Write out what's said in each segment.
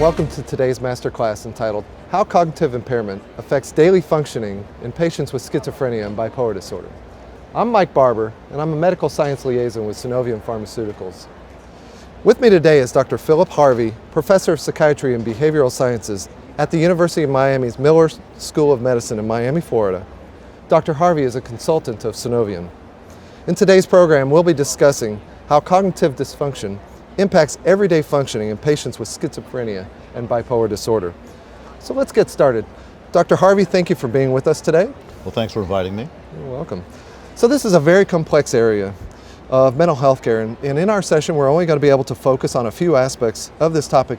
Welcome to today's masterclass entitled How Cognitive Impairment Affects Daily Functioning in Patients with Schizophrenia and Bipolar Disorder. I'm Mike Barber, and I'm a medical science liaison with Synovium Pharmaceuticals. With me today is Dr. Philip Harvey, Professor of Psychiatry and Behavioral Sciences at the University of Miami's Miller School of Medicine in Miami, Florida. Dr. Harvey is a consultant of Synovium. In today's program, we'll be discussing how cognitive dysfunction impacts everyday functioning in patients with schizophrenia and bipolar disorder. So let's get started. Dr. Harvey, thank you for being with us today. Well, thanks for inviting me. You're welcome. So this is a very complex area of mental health care, and in our session we're only going to be able to focus on a few aspects of this topic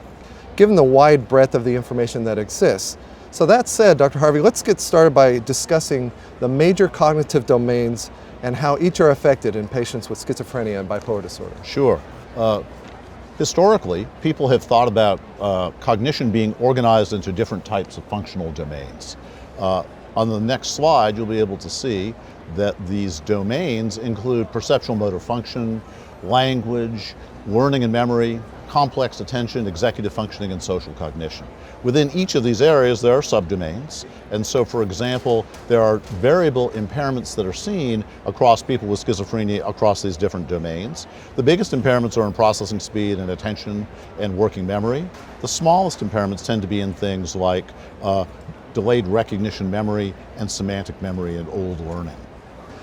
given the wide breadth of the information that exists. So that said, Dr. Harvey, let's get started by discussing the major cognitive domains and how each are affected in patients with schizophrenia and bipolar disorder. Sure. Historically, people have thought about cognition being organized into different types of functional domains. On the next slide, you'll be able to see that these domains include perceptual motor function, language, learning and memory, complex attention, executive functioning, and social cognition. Within each of these areas, there are subdomains. And so, for example, there are variable impairments that are seen across people with schizophrenia across these different domains. The biggest impairments are in processing speed and attention and working memory. The smallest impairments tend to be in things like delayed recognition memory and semantic memory and old learning.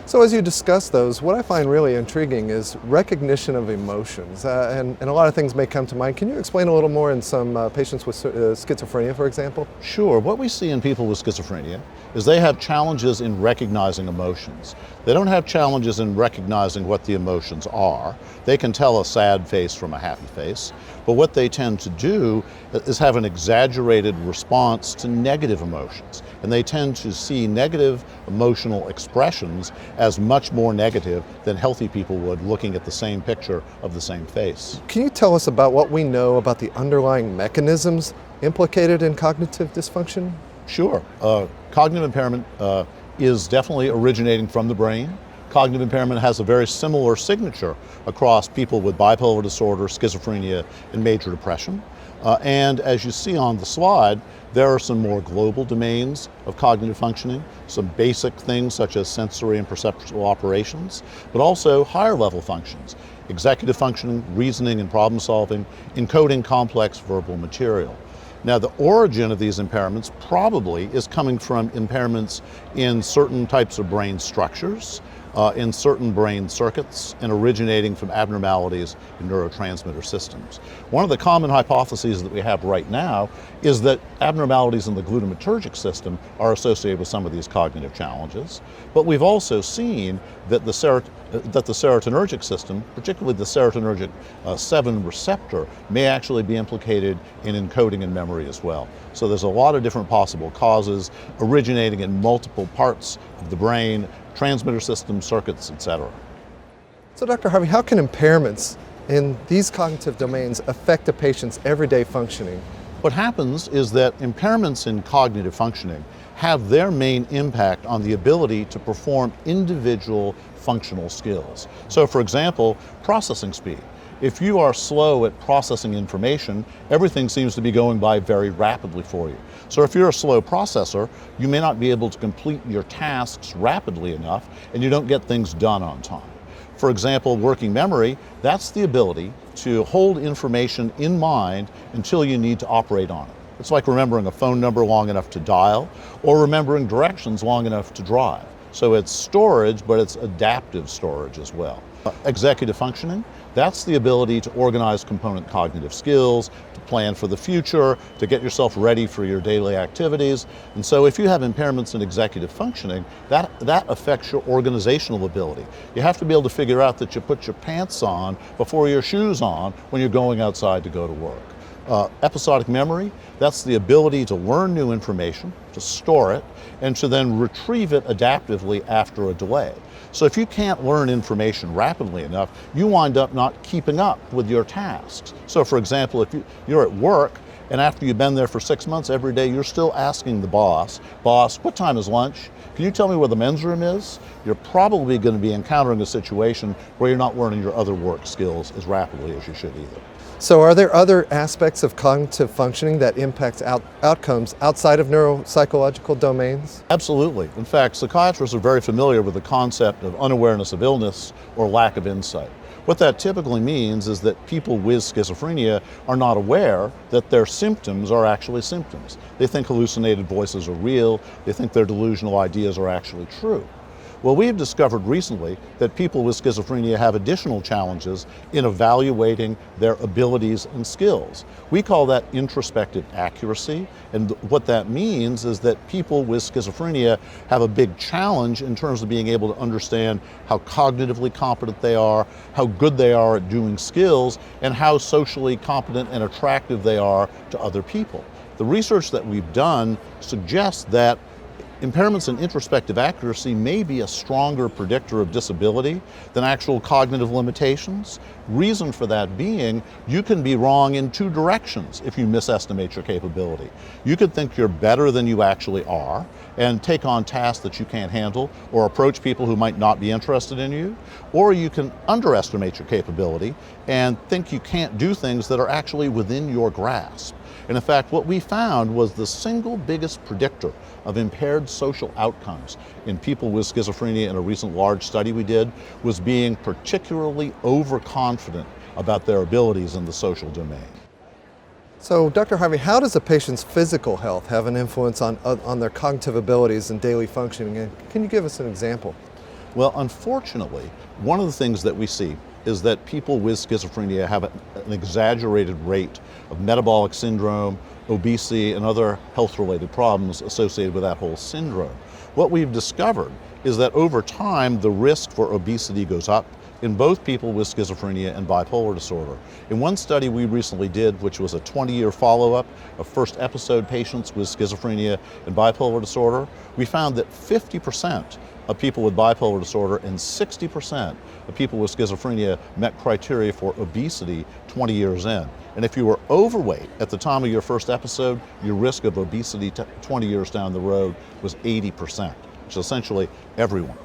So as you discuss those, what I find really intriguing is recognition of emotions, and a lot of things may come to mind. Can you explain a little more in some patients with schizophrenia, for example? Sure. What we see in people with schizophrenia is they have challenges in recognizing emotions. They don't have challenges in recognizing what the emotions are. They can tell a sad face from a happy face, but what they tend to do is have an exaggerated response to negative emotions, and they tend to see negative emotional expressions as much more negative than healthy people would looking at the same picture of the same face. Can you tell us about what we know about the underlying mechanisms implicated in cognitive dysfunction? Sure. Cognitive impairment is definitely originating from the brain. Cognitive impairment has a very similar signature across people with bipolar disorder, schizophrenia, and major depression. And as you see on the slide, there are some more global domains of cognitive functioning, some basic things such as sensory and perceptual operations, but also higher level functions, executive functioning, reasoning and problem solving, encoding complex verbal material. Now, the origin of these impairments probably is coming from impairments in certain types of brain structures, in certain brain circuits, and originating from abnormalities in neurotransmitter systems. One of the common hypotheses that we have right now is that abnormalities in the glutamatergic system are associated with some of these cognitive challenges, but we've also seen that the serotonergic system, particularly the serotonergic 7 receptor, may actually be implicated in encoding and memory as well. So there's a lot of different possible causes originating in multiple parts of the brain, transmitter systems, circuits, etc. So Dr. Harvey, how can impairments in these cognitive domains affect a patient's everyday functioning? What happens is that impairments in cognitive functioning have their main impact on the ability to perform individual functional skills. So for example, processing speed. If you are slow at processing information, everything seems to be going by very rapidly for you. So if you're a slow processor, you may not be able to complete your tasks rapidly enough, and you don't get things done on time. For example, working memory, that's the ability to hold information in mind until you need to operate on it. It's like remembering a phone number long enough to dial, or remembering directions long enough to drive. So it's storage, but it's adaptive storage as well. Executive functioning, that's the ability to organize component cognitive skills, to plan for the future, to get yourself ready for your daily activities. And so if you have impairments in executive functioning, that affects your organizational ability. You have to be able to figure out that you put your pants on before your shoes on when you're going outside to go to work. Episodic memory, that's the ability to learn new information, to store it, and to then retrieve it adaptively after a delay. So if you can't learn information rapidly enough, you wind up not keeping up with your tasks. So for example, if you're at work, and after you've been there for 6 months, every day you're still asking the boss, what time is lunch? Can you tell me where the men's room is? You're probably going to be encountering a situation where you're not learning your other work skills as rapidly as you should either. So are there other aspects of cognitive functioning that impact outcomes outside of neuropsychological domains? Absolutely. In fact, psychiatrists are very familiar with the concept of unawareness of illness or lack of insight. What that typically means is that people with schizophrenia are not aware that their symptoms are actually symptoms. They think hallucinated voices are real. They think their delusional ideas are actually true. Well, we've discovered recently that people with schizophrenia have additional challenges in evaluating their abilities and skills. We call that introspective accuracy, and what that means is that people with schizophrenia have a big challenge in terms of being able to understand how cognitively competent they are, how good they are at doing skills, and how socially competent and attractive they are to other people. The research that we've done suggests that impairments in introspective accuracy may be a stronger predictor of disability than actual cognitive limitations. Reason for that being, you can be wrong in two directions if you misestimate your capability. You could think you're better than you actually are and take on tasks that you can't handle or approach people who might not be interested in you, or you can underestimate your capability and think you can't do things that are actually within your grasp. And in fact, what we found was the single biggest predictor of impaired social outcomes in people with schizophrenia in a recent large study we did was being particularly overconfident about their abilities in the social domain. So, Dr. Harvey, how does a patient's physical health have an influence on their cognitive abilities and daily functioning? And can you give us an example? Well, unfortunately, one of the things that we see is that people with schizophrenia have an exaggerated rate of metabolic syndrome, obesity, and other health-related problems associated with that whole syndrome. What we've discovered is that over time, the risk for obesity goes up in both people with schizophrenia and bipolar disorder. In one study we recently did, which was a 20-year follow-up of first episode patients with schizophrenia and bipolar disorder, we found that 50% of people with bipolar disorder and 60% of people with schizophrenia met criteria for obesity 20 years in. And if you were overweight at the time of your first episode, your risk of obesity 20 years down the road was 80%, which is essentially everyone.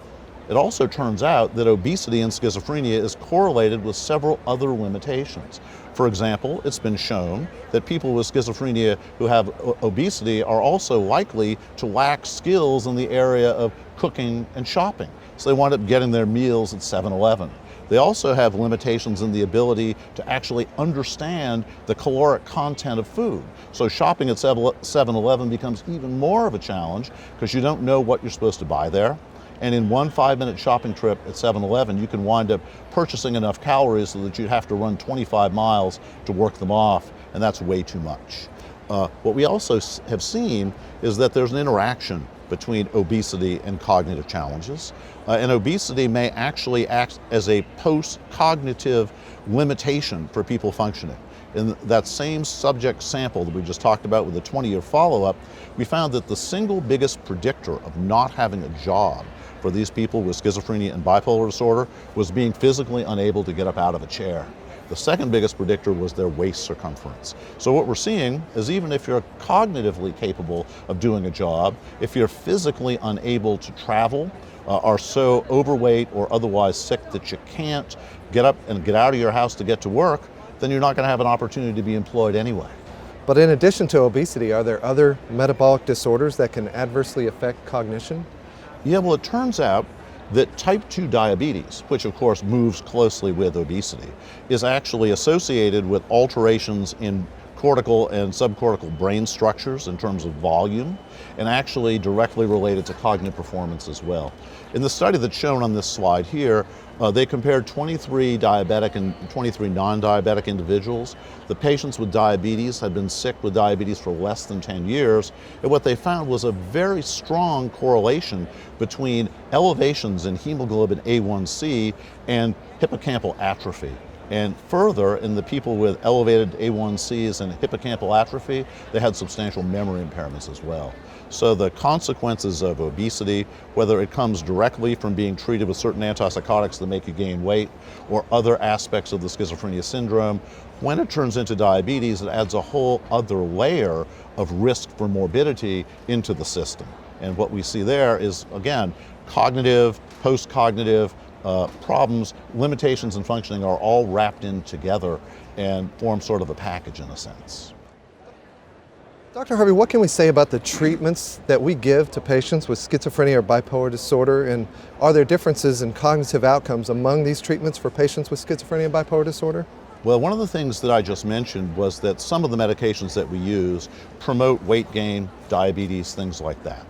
It also turns out that obesity in schizophrenia is correlated with several other limitations. For example, it's been shown that people with schizophrenia who have obesity are also likely to lack skills in the area of cooking and shopping. So they wind up getting their meals at 7-Eleven. They also have limitations in the ability to actually understand the caloric content of food. So shopping at 7-Eleven becomes even more of a challenge because you don't know what you're supposed to buy there. And in one 5-minute shopping trip at 7-Eleven, you can wind up purchasing enough calories so that you'd have to run 25 miles to work them off, and that's way too much. What we also have seen is that there's an interaction between obesity and cognitive challenges. And obesity may actually act as a post-cognitive limitation for people functioning. In that same subject sample that we just talked about with a 20-year follow-up, we found that the single biggest predictor of not having a job for these people with schizophrenia and bipolar disorder was being physically unable to get up out of a chair. The second biggest predictor was their waist circumference. So what we're seeing is even if you're cognitively capable of doing a job, if you're physically unable to travel, are so overweight or otherwise sick that you can't get up and get out of your house to get to work, then you're not going to have an opportunity to be employed anyway. But in addition to obesity, are there other metabolic disorders that can adversely affect cognition? Yeah, well, it turns out that type 2 diabetes, which of course moves closely with obesity, is actually associated with alterations in cortical and subcortical brain structures in terms of volume, and actually directly related to cognitive performance as well. In the study that's shown on this slide here, they compared 23 diabetic and 23 non-diabetic individuals. The patients with diabetes had been sick with diabetes for less than 10 years, and what they found was a very strong correlation between elevations in hemoglobin A1C and hippocampal atrophy. And further, in the people with elevated A1Cs and hippocampal atrophy, they had substantial memory impairments as well. So the consequences of obesity, whether it comes directly from being treated with certain antipsychotics that make you gain weight, or other aspects of the schizophrenia syndrome, when it turns into diabetes, it adds a whole other layer of risk for morbidity into the system. And what we see there is, again, cognitive, post-cognitive, problems, limitations in functioning are all wrapped in together and form sort of a package in a sense. Dr. Harvey, what can we say about the treatments that we give to patients with schizophrenia or bipolar disorder, and are there differences in cognitive outcomes among these treatments for patients with schizophrenia and bipolar disorder? Well, one of the things that I just mentioned was that some of the medications that we use promote weight gain, diabetes, things like that.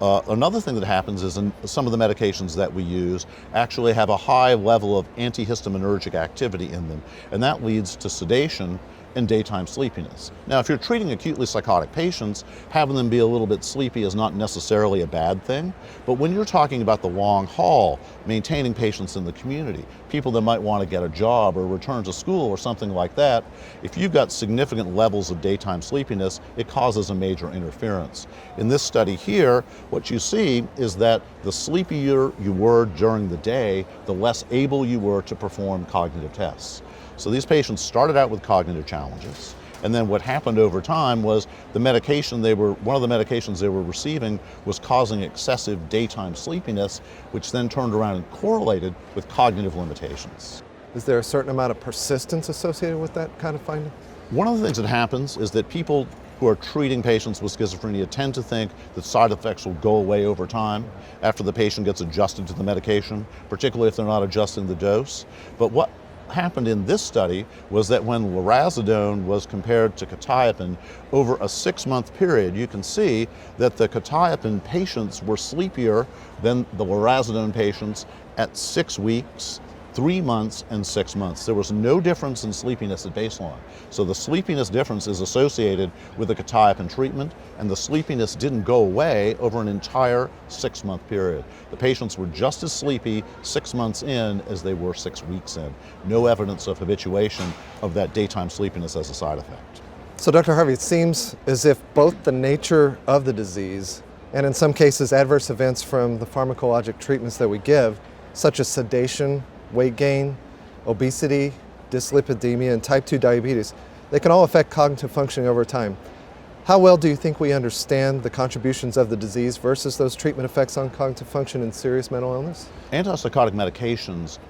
Another thing that happens is some of the medications that we use actually have a high level of antihistaminergic activity in them, and that leads to sedation and daytime sleepiness. Now, if you're treating acutely psychotic patients, having them be a little bit sleepy is not necessarily a bad thing, but when you're talking about the long haul, maintaining patients in the community, people that might want to get a job or return to school or something like that, if you've got significant levels of daytime sleepiness, it causes a major interference. In this study here, what you see is that the sleepier you were during the day, the less able you were to perform cognitive tests. So these patients started out with cognitive challenges, and then what happened over time was one of the medications they were receiving was causing excessive daytime sleepiness, which then turned around and correlated with cognitive limitations. Is there a certain amount of persistence associated with that kind of finding? One of the things that happens is that people who are treating patients with schizophrenia tend to think that side effects will go away over time after the patient gets adjusted to the medication, particularly if they're not adjusting the dose. But what happened in this study was that when lorazepam was compared to quetiapine over a 6-month period, you can see that the quetiapine patients were sleepier than the lorazepam patients at 6 weeks, 3 months, and 6 months. There was no difference in sleepiness at baseline. So the sleepiness difference is associated with the quetiapine treatment, and the sleepiness didn't go away over an entire 6-month period. The patients were just as sleepy 6 months in as they were 6 weeks in. No evidence of habituation of that daytime sleepiness as a side effect. So Dr. Harvey, it seems as if both the nature of the disease and in some cases adverse events from the pharmacologic treatments that we give, such as sedation, weight gain, obesity, dyslipidemia, and type 2 diabetes, they can all affect cognitive functioning over time. How well do you think we understand the contributions of the disease versus those treatment effects on cognitive function in serious mental illness? Antipsychotic medications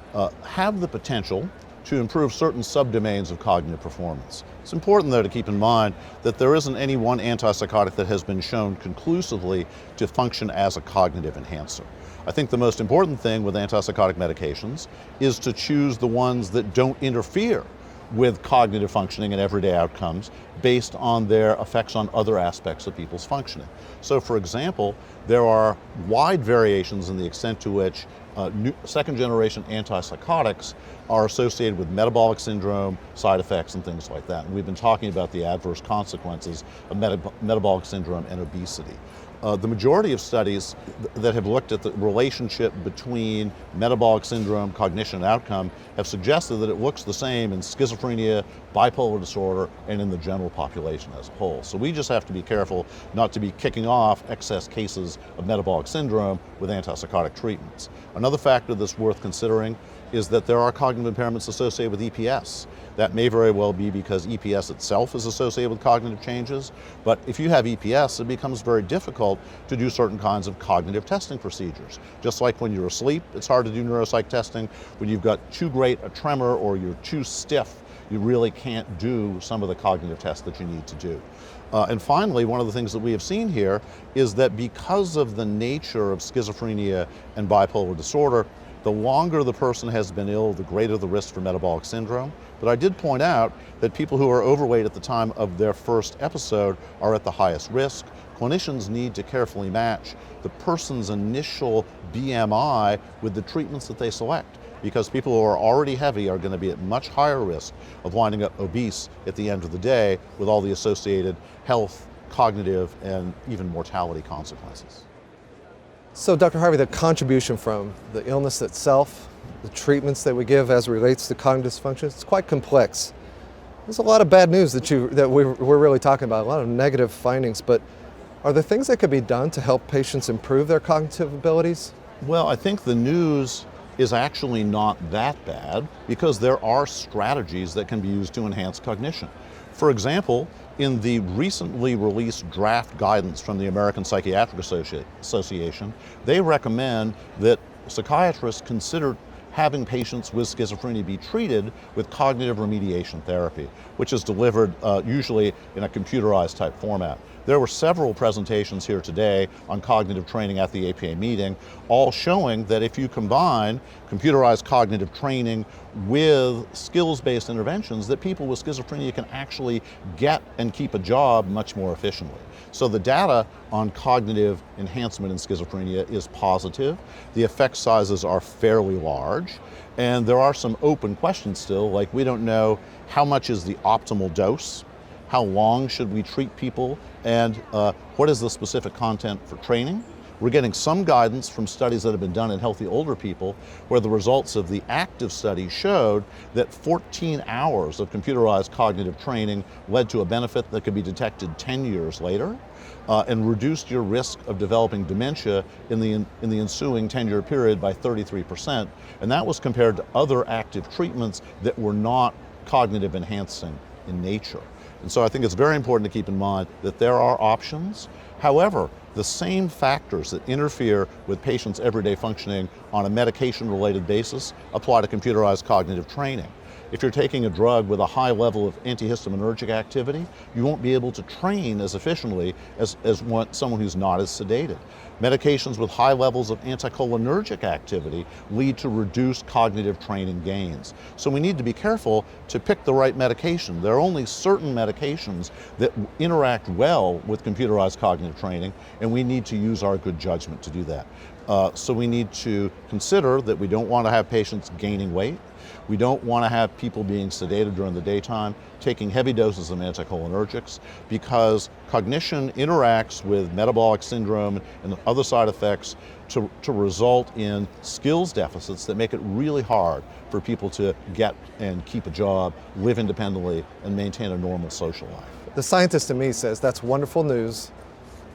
have the potential to improve certain subdomains of cognitive performance. It's important, though, to keep in mind that there isn't any one antipsychotic that has been shown conclusively to function as a cognitive enhancer. I think the most important thing with antipsychotic medications is to choose the ones that don't interfere with cognitive functioning and everyday outcomes based on their effects on other aspects of people's functioning. So, for example, there are wide variations in the extent to which second-generation antipsychotics are associated with metabolic syndrome, side effects, and things like that. And we've been talking about the adverse consequences of metabolic syndrome and obesity. The majority of studies that have looked at the relationship between metabolic syndrome, cognition, and outcome have suggested that it looks the same in schizophrenia, bipolar disorder, and in the general population as a whole. So we just have to be careful not to be kicking off excess cases of metabolic syndrome with antipsychotic treatments. Another factor that's worth considering is that there are cognitive impairments associated with EPS. That may very well be because EPS itself is associated with cognitive changes, but if you have EPS, it becomes very difficult to do certain kinds of cognitive testing procedures. Just like when you're asleep, it's hard to do neuropsych testing. When you've got too great a tremor or you're too stiff, you really can't do some of the cognitive tests that you need to do. And finally, one of the things that we have seen here is that because of the nature of schizophrenia and bipolar disorder, the longer the person has been ill, the greater the risk for metabolic syndrome. But I did point out that people who are overweight at the time of their first episode are at the highest risk. Clinicians need to carefully match the person's initial BMI with the treatments that they select, because people who are already heavy are going to be at much higher risk of winding up obese at the end of the day with all the associated health, cognitive, and even mortality consequences. So Dr. Harvey, the contribution from the illness itself, the treatments that we give as it relates to cognitive dysfunction, it's quite complex. There's a lot of bad news that we're really talking about, a lot of negative findings, but are there things that could be done to help patients improve their cognitive abilities? Well, I think the news is actually not that bad because there are strategies that can be used to enhance cognition. For example, in the recently released draft guidance from the American Psychiatric Association, they recommend that psychiatrists consider having patients with schizophrenia be treated with cognitive remediation therapy, which is delivered usually in a computerized type format. There were several presentations here today on cognitive training at the APA meeting, all showing that if you combine computerized cognitive training with skills-based interventions, that people with schizophrenia can actually get and keep a job much more efficiently. So the data on cognitive enhancement in schizophrenia is positive. The effect sizes are fairly large, and there are some open questions still, like we don't know how much is the optimal dose, how long should we treat people, and what is the specific content for training. We're getting some guidance from studies that have been done in healthy older people, where the results of the active study showed that 14 hours of computerized cognitive training led to a benefit that could be detected 10 years later, and reduced your risk of developing dementia in the ensuing 10-year period by 33%. And that was compared to other active treatments that were not cognitive enhancing in nature. And so I think it's very important to keep in mind that there are options. However, the same factors that interfere with patients' everyday functioning on a medication-related basis apply to computerized cognitive training. If you're taking a drug with a high level of antihistaminergic activity, you won't be able to train as efficiently as someone who's not as sedated. Medications with high levels of anticholinergic activity lead to reduced cognitive training gains. So we need to be careful to pick the right medication. There are only certain medications that interact well with computerized cognitive training, and we need to use our good judgment to do that. So we need to consider that we don't want to have patients gaining weight. We don't want to have people being sedated during the daytime, taking heavy doses of anticholinergics, because cognition interacts with metabolic syndrome and other side effects to result in skills deficits that make it really hard for people to get and keep a job, live independently, and maintain a normal social life. The scientist in me says that's wonderful news.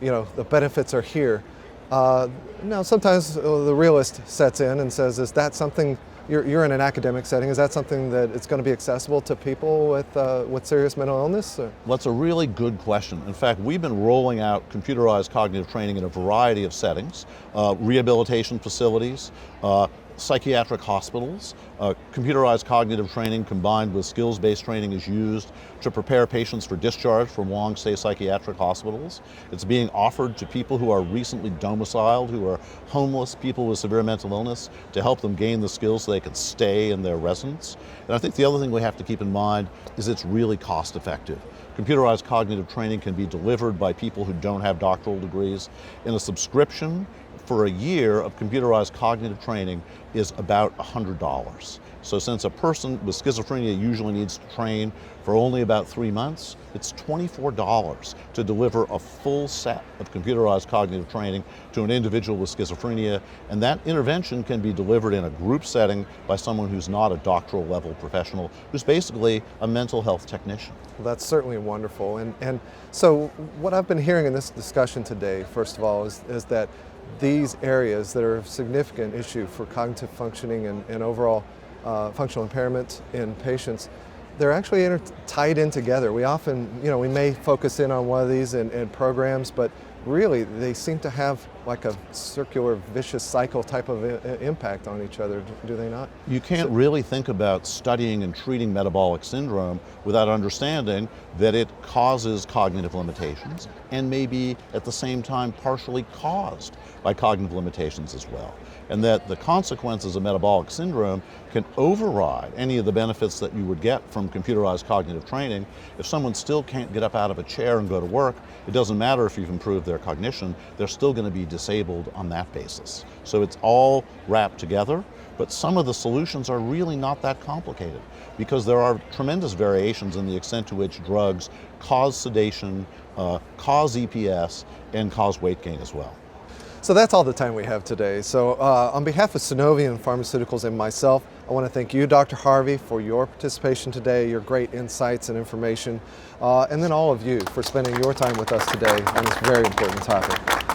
You know, the benefits are here. Now, sometimes the realist sets in and says, is that something, you're in an academic setting, is that something that it's going to be accessible to people with serious mental illness? Or? Well, that's a really good question. In fact, we've been rolling out computerized cognitive training in a variety of settings, rehabilitation facilities, psychiatric hospitals. Computerized cognitive training combined with skills-based training is used to prepare patients for discharge from long-stay psychiatric hospitals. It's being offered to people who are recently domiciled, who are homeless, people with severe mental illness, to help them gain the skills so they can stay in their residence. And I think the other thing we have to keep in mind is it's really cost-effective. Computerized cognitive training can be delivered by people who don't have doctoral degrees. In a subscription for a year of computerized cognitive training is about $100. So since a person with schizophrenia usually needs to train for only about 3 months, it's $24 to deliver a full set of computerized cognitive training to an individual with schizophrenia, and that intervention can be delivered in a group setting by someone who's not a doctoral level professional, who's basically a mental health technician. Well, that's certainly wonderful. And so what I've been hearing in this discussion today, first of all, is that these areas that are a significant issue for cognitive functioning and overall functional impairment in patients, they're actually tied in together. We often, we may focus in on one of these in programs, but really they seem to have like a circular vicious cycle type of impact on each other, do they not? You can't really think about studying and treating metabolic syndrome without understanding that it causes cognitive limitations and may be at the same time partially caused by cognitive limitations as well. And that the consequences of metabolic syndrome can override any of the benefits that you would get from computerized cognitive training. If someone still can't get up out of a chair and go to work, it doesn't matter if you've improved their cognition, they're still going to be disabled on that basis. So it's all wrapped together, but some of the solutions are really not that complicated because there are tremendous variations in the extent to which drugs cause sedation, cause EPS, and cause weight gain as well. So that's all the time we have today. So on behalf of Synovium Pharmaceuticals and myself, I want to thank you, Dr. Harvey, for your participation today, your great insights and information, and then all of you for spending your time with us today on this very important topic.